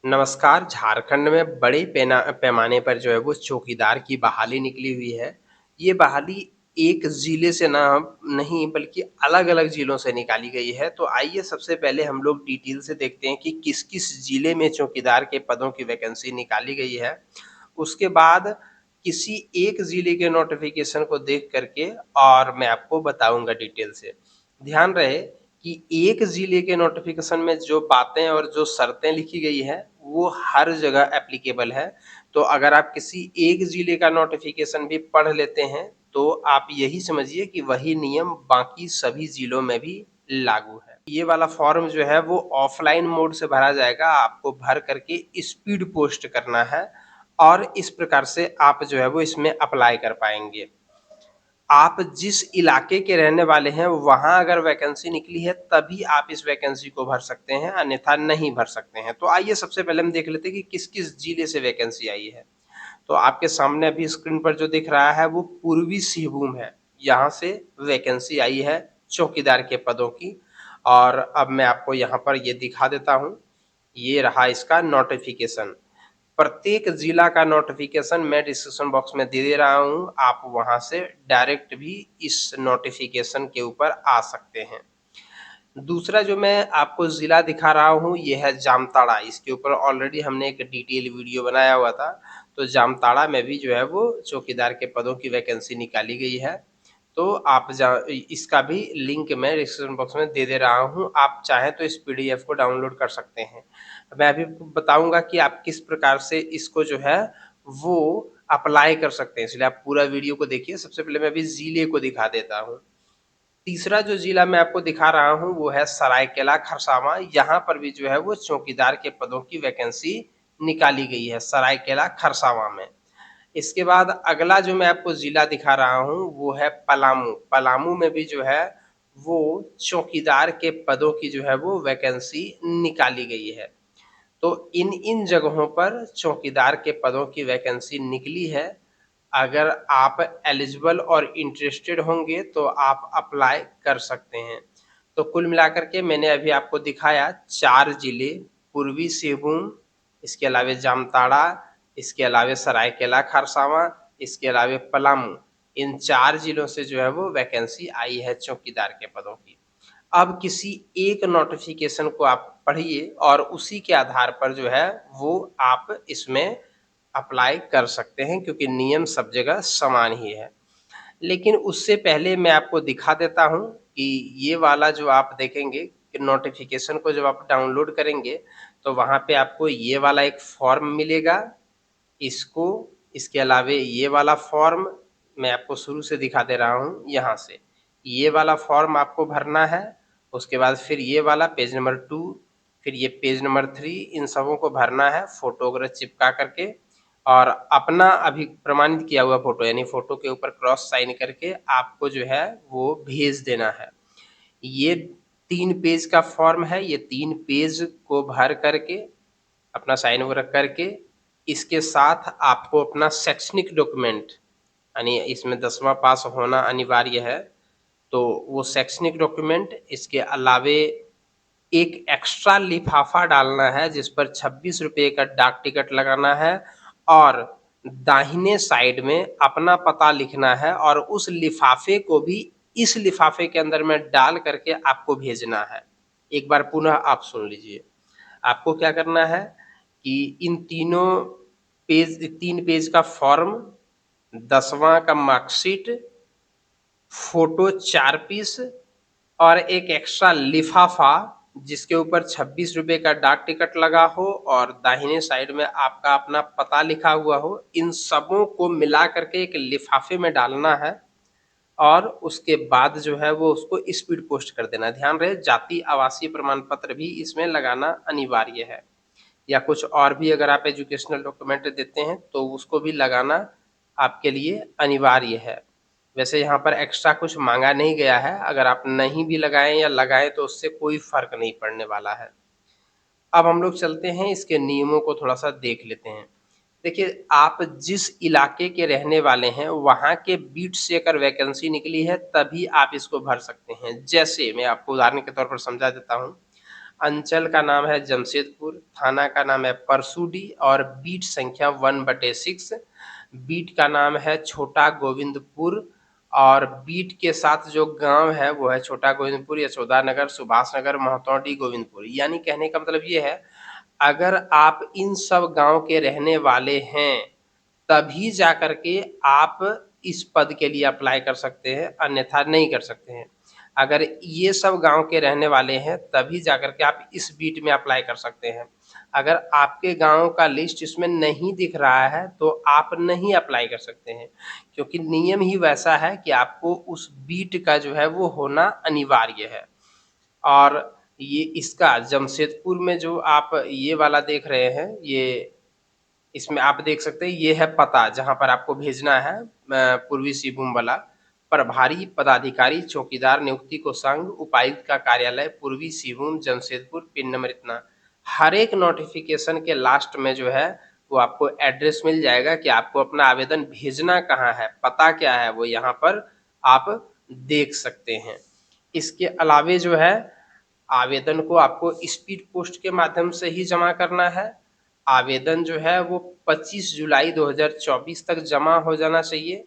नमस्कार, झारखंड में बड़े पैमाने पर जो है वो चौकीदार की बहाली निकली हुई है। ये बहाली एक ज़िले से ना नहीं बल्कि अलग-अलग ज़िलों से निकाली गई है। तो आइए सबसे पहले हम लोग डिटेल से देखते हैं कि किस-किस ज़िले में चौकीदार के पदों की वैकेंसी निकाली गई है। उसके बाद किसी एक ज़िले के नोटिफ़िकेशन को देख कर के और मैं आपको बताऊँगा डिटेल से। ध्यान रहे कि एक ज़िले के नोटिफ़िकेशन में जो बातें और जो शर्तें लिखी गई हैं, वो हर जगह एप्लीकेबल है। तो अगर आप किसी एक ज़िले का नोटिफ़िकेशन भी पढ़ लेते हैं, तो आप यही समझिए कि वही नियम बाकी सभी ज़िलों में भी लागू है। ये वाला फॉर्म जो है वो ऑफ़लाइन मोड से भरा जाएगा, आपको भर कर के स्पीड पोस्ट करना है और इस प्रकार से आप जो है वो इसमें अप्लाई कर पाएँगे। आप जिस इलाके के रहने वाले हैं, वहाँ अगर वैकेंसी निकली है, तभी आप इस वैकेंसी को भर सकते हैं, अन्यथा नहीं भर सकते हैं। तो आइए सबसे पहले हम देख लेते हैं कि किस-किस जिले से वैकेंसी आई है। तो आपके सामने अभी स्क्रीन पर जो दिख रहा है, वो पूर्वी सिंहभूम है। यहाँ से वैकेंसी आई है चौकीदार के पदों की और अब मैं आपको यहाँ पर ये दिखा देता हूँ। ये रहा इसका नोटिफ़िकेशन। प्रत्येक जिला का नोटिफिकेशन मैं डिस्क्रिप्शन बॉक्स में दे दे रहा हूँ, आप वहाँ से डायरेक्ट भी इस नोटिफिकेशन के ऊपर आ सकते हैं। दूसरा जो मैं आपको ज़िला दिखा रहा हूँ, ये है जामताड़ा। इसके ऊपर ऑलरेडी हमने एक डिटेल वीडियो बनाया हुआ था। तो जामताड़ा में भी जो है वो चौकीदार के पदों की वैकेंसी निकाली गई है। तो आप जा इसका भी लिंक मैं डिस्क्रिप्शन बॉक्स में दे दे रहा हूँ, आप चाहें तो इस पीडीएफ को डाउनलोड कर सकते हैं। मैं अभी बताऊँगा कि आप किस प्रकार से इसको जो है वो अप्लाई कर सकते हैं, इसलिए आप पूरा वीडियो को देखिए। सबसे पहले मैं अभी ज़िले को दिखा देता हूँ। तीसरा जो ज़िला मैं आपको दिखा रहा हूँ वो है सरायकेला खरसावां। यहाँ पर भी जो है वो चौकीदार के पदों की वैकेंसी निकाली गई है, सरायकेला खरसावां में। इसके बाद अगला जो मैं आपको ज़िला दिखा रहा हूँ वो है पलामू। पलामू में भी जो है वो चौकीदार के पदों की जो है वो वैकेंसी निकाली गई है। तो इन जगहों पर चौकीदार के पदों की वैकेंसी निकली है। अगर आप एलिजिबल और इंटरेस्टेड होंगे तो आप अप्लाई कर सकते हैं। तो कुल मिलाकर के मैंने अभी आपको दिखाया 4 ज़िले, पूर्वी सिंहभूम, इसके अलावा जामताड़ा, इसके अलावा सरायकेला खरसावां, इसके अलावा पलामू। इन 4 ज़िलों से जो है वो वैकेंसी आई है चौकीदार के पदों की। अब किसी एक नोटिफ़िकेशन को आप पढ़िए और उसी के आधार पर जो है वो आप इसमें अप्लाई कर सकते हैं, क्योंकि नियम सब जगह समान ही है। लेकिन उससे पहले मैं आपको दिखा देता हूँ कि ये वाला जो आप देखेंगे कि नोटिफ़िकेशन को जब आप डाउनलोड करेंगे, तो वहाँ पे आपको ये वाला एक फॉर्म मिलेगा। इसको इसके अलावे ये वाला फॉर्म मैं आपको शुरू से दिखा दे रहा हूँ यहाँ से। ये वाला फॉर्म आपको भरना है, उसके बाद फिर ये वाला पेज नंबर 2, फिर ये पेज नंबर 3, इन सबों को भरना है फ़ोटो वगैरह चिपका करके और अपना अभी प्रमाणित किया हुआ फ़ोटो यानी फ़ोटो के ऊपर क्रॉस साइन करके आपको जो है वो भेज देना है। ये 3 पेज का फॉर्म है, ये 3 पेज को भर करके अपना साइन वगैरह करके इसके साथ आपको अपना शैक्षणिक डॉक्यूमेंट यानी इसमें 10वां पास होना अनिवार्य है। तो वो शैक्षणिक डॉक्यूमेंट, इसके अलावे एक एक्स्ट्रा लिफाफा डालना है जिस पर 26 रुपए का डाक टिकट लगाना है और दाहिने साइड में अपना पता लिखना है और उस लिफाफे को भी इस लिफाफे के अंदर में डाल करके आपको भेजना है। एक बार पुनः आप सुन लीजिए। आपको क्या करना है कि इन तीनों 3 पेज का फॉर्म, 10वां का मार्कशीट, फोटो 4 पीस और एक एक्स्ट्रा लिफाफा जिसके ऊपर 26 रुपए का डाक टिकट लगा हो और दाहिने साइड में आपका अपना पता लिखा हुआ हो, इन सबों को मिला करके एक लिफाफे में डालना है और उसके बाद जो है वो उसको स्पीड पोस्ट कर देना है। ध्यान रहे जाति आवासीय प्रमाण पत्र भी इसमें लगाना अनिवार्य है, या कुछ और भी अगर आप एजुकेशनल डॉक्यूमेंट देते हैं तो उसको भी लगाना आपके लिए अनिवार्य है। वैसे यहाँ पर एक्स्ट्रा कुछ माँगा नहीं गया है, अगर आप नहीं भी लगाएँ या लगाएँ तो उससे कोई फ़र्क नहीं पड़ने वाला है। अब हम लोग चलते हैं इसके नियमों को थोड़ा-सा देख लेते हैं। देखिए, आप जिस इलाके के रहने वाले हैं, वहाँ के बीट से अगर वैकेंसी निकली है, तभी आप इसको भर सकते हैं। जैसे मैं आपको उदाहरण के तौर पर समझा देता हूँ। अंचल का नाम है जमशेदपुर, थाना का नाम है परसूडी और बीट संख्या 1/6। बीट का नाम है छोटा गोविंदपुर और बीट के साथ जो गांव है वो है छोटा गोविंदपुर, यशोदा नगर, सुभाष नगर, महतौडी, गोविंदपुर। यानी कहने का मतलब ये है, अगर आप इन सब गांव के रहने वाले हैं तभी जाकर के आप इस पद के लिए अप्लाई कर सकते हैं, अन्यथा नहीं कर सकते हैं। अगर ये सब गांव के रहने वाले हैं तभी जाकर के आप इस बीट में अप्लाई कर सकते हैं। अगर आपके गांव का लिस्ट इसमें नहीं दिख रहा है तो आप नहीं अप्लाई कर सकते हैं, क्योंकि नियम ही वैसा है कि आपको उस बीट का जो है वो होना अनिवार्य है। और ये इसका जमशेदपुर में जो आप ये वाला देख रहे हैं, ये इसमें आप देख सकते हैं ये है पता जहाँ पर आपको भेजना है, पूर्वी सिंहभूम वाला। प्रभारी पदाधिकारी चौकीदार नियुक्ति को संघ उपायुक्त का कार्यालय पूर्वी सिंहभूम जमशेदपुर, पिन नंबर इतना। हर एक नोटिफिकेशन के लास्ट में जो है वो आपको एड्रेस मिल जाएगा कि आपको अपना आवेदन भेजना कहाँ है, पता क्या है, वो यहाँ पर आप देख सकते हैं। इसके अलावे जो है आवेदन को आपको स्पीड पोस्ट के माध्यम से ही जमा करना है। आवेदन जो है वो 25 जुलाई 2024 तक जमा हो जाना चाहिए।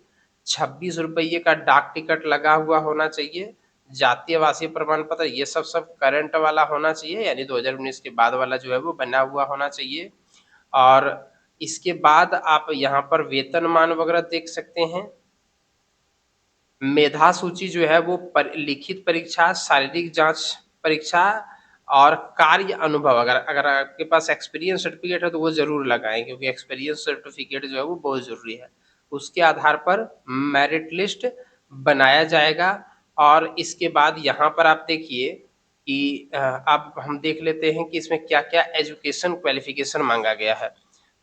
26 रुपये का डाक टिकट लगा हुआ होना चाहिए। जातीय आवासीय प्रमाण पत्र ये सब करंट वाला होना चाहिए, यानी 2019 के बाद वाला जो है वो बना हुआ होना चाहिए। और इसके बाद आप यहाँ पर वेतनमान वगैरह देख सकते हैं। मेधा सूची जो है वो लिखित परीक्षा, शारीरिक जांच परीक्षा और कार्य अनुभव, अगर अगर आपके पास एक्सपीरियंस सर्टिफिकेट है तो वो जरूर लगाएं, क्योंकि एक्सपीरियंस सर्टिफिकेट जो है वो बहुत जरूरी है। उसके आधार पर मेरिट लिस्ट बनाया जाएगा। और इसके बाद यहाँ पर आप देखिए कि अब हम देख लेते हैं कि इसमें क्या क्या एजुकेशन क्वालिफिकेशन मांगा गया है।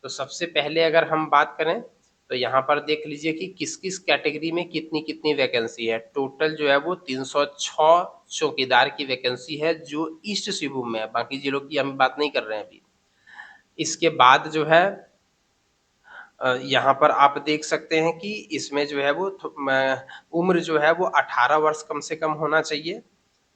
तो सबसे पहले अगर हम बात करें तो यहाँ पर देख लीजिए कि किस किस कैटेगरी में कितनी कितनी वैकेंसी है। टोटल जो है वो 306 चौकीदार की वैकेंसी है जो ईस्ट सिंहभूम में है, बाकी जिलों की हम बात नहीं कर रहे हैं अभी। इसके बाद जो है यहाँ पर आप देख सकते हैं कि इसमें जो है वो उम्र जो है वो 18 वर्ष कम से कम होना चाहिए।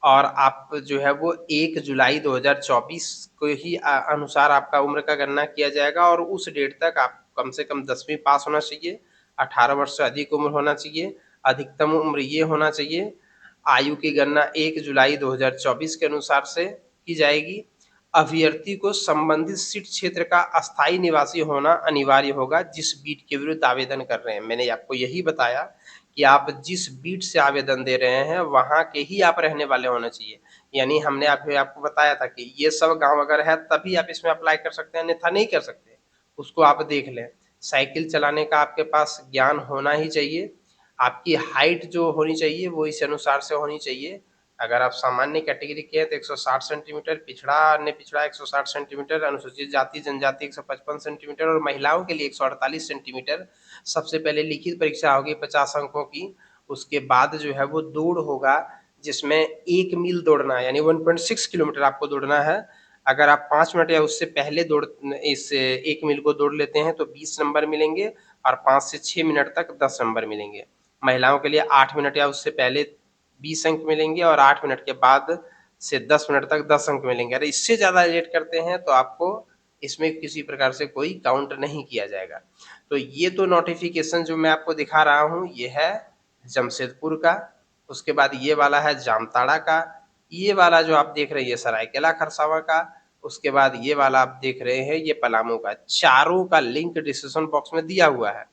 और आप जो है वो 1 जुलाई 2024 को ही अनुसार आपका उम्र का गणना किया जाएगा और उस डेट तक आप कम से कम 10वीं पास होना चाहिए, 18 वर्ष से अधिक उम्र होना चाहिए, अधिकतम उम्र ये होना चाहिए। आयु की गणना 1 जुलाई 2024 के अनुसार से की जाएगी। अभ्यर्थी को संबंधित सीट क्षेत्र का अस्थायी निवासी होना अनिवार्य होगा जिस बीट के विरुद्ध आवेदन कर रहे हैं। मैंने आपको यही बताया कि आप जिस बीट से आवेदन दे रहे हैं वहाँ के ही आप रहने वाले होने चाहिए। यानी हमने आपको बताया था कि ये सब गांव अगर है तभी आप इसमें अप्लाई कर सकते हैं, अन्यथा नहीं कर सकते। उसको आप देख लें। साइकिल चलाने का आपके पास ज्ञान होना ही चाहिए। आपकी हाइट जो होनी चाहिए वो इस अनुसार से होनी चाहिए। अगर आप सामान्य कैटेगरी के हैं तो 160 सेंटीमीटर, पिछड़ा अन्य पिछड़ा 160 सेंटीमीटर, अनुसूचित जाति जनजाति 155 सेंटीमीटर और महिलाओं के लिए 148 सेंटीमीटर। सबसे पहले लिखित परीक्षा होगी 50 अंकों की। उसके बाद जो है वो दौड़ होगा जिसमें 1 मील दौड़ना है, यानी 1.6 किलोमीटर आपको दौड़ना है। अगर आप 5 मिनट या उससे पहले इस 1 मील को दौड़ लेते हैं तो 20 नंबर मिलेंगे और 5 से 6 मिनट तक 10 नंबर मिलेंगे। महिलाओं के लिए 8 मिनट या उससे पहले 20 अंक मिलेंगे और 8 मिनट के बाद से 10 मिनट तक 10 अंक मिलेंगे। अगर इससे ज़्यादा लेट करते हैं तो आपको इसमें किसी प्रकार से कोई काउंट नहीं किया जाएगा। तो ये तो नोटिफिकेशन जो मैं आपको दिखा रहा हूँ ये है जमशेदपुर का। उसके बाद ये वाला है जामताड़ा का। ये वाला जो आप देख रहे हैं ये सरायकेला खरसावां का। उसके बाद ये वाला आप देख रहे हैं ये पलामू का। चारों का लिंक डिस्क्रिप्शन बॉक्स में दिया हुआ है।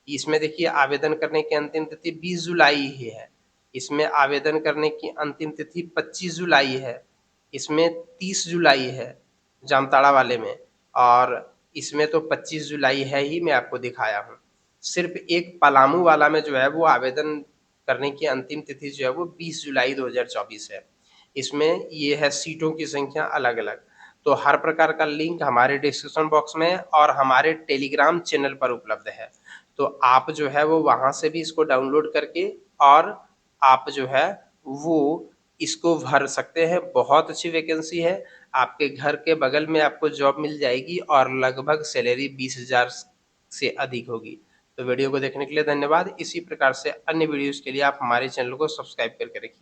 इसमें देखिए आवेदन करने की अंतिम तिथि 20 जुलाई ही है। इसमें आवेदन करने की अंतिम तिथि 25 जुलाई है। इसमें 30 जुलाई है जामताड़ा वाले में, और इसमें तो 25 जुलाई है ही, मैं आपको दिखाया हूँ। सिर्फ एक पलामू वाला में जो है वो आवेदन करने की अंतिम तिथि जो है वो 20 जुलाई 2024 है। इसमें ये है सीटों की संख्या अलग अलग। तो हर प्रकार का लिंक हमारे डिस्क्रिप्शन बॉक्स में और हमारे टेलीग्राम चैनल पर उपलब्ध है। तो आप जो है वो वहाँ से भी इसको डाउनलोड करके और आप जो है वो इसको भर सकते हैं। बहुत अच्छी वैकेंसी है। आपके घर के बगल में आपको जॉब मिल जाएगी और लगभग सैलरी 20,000 से अधिक होगी। तो वीडियो को देखने के लिए धन्यवाद। इसी प्रकार से अन्य वीडियोस के लिए आप हमारे चैनल को सब्सक्राइब करके रखिए।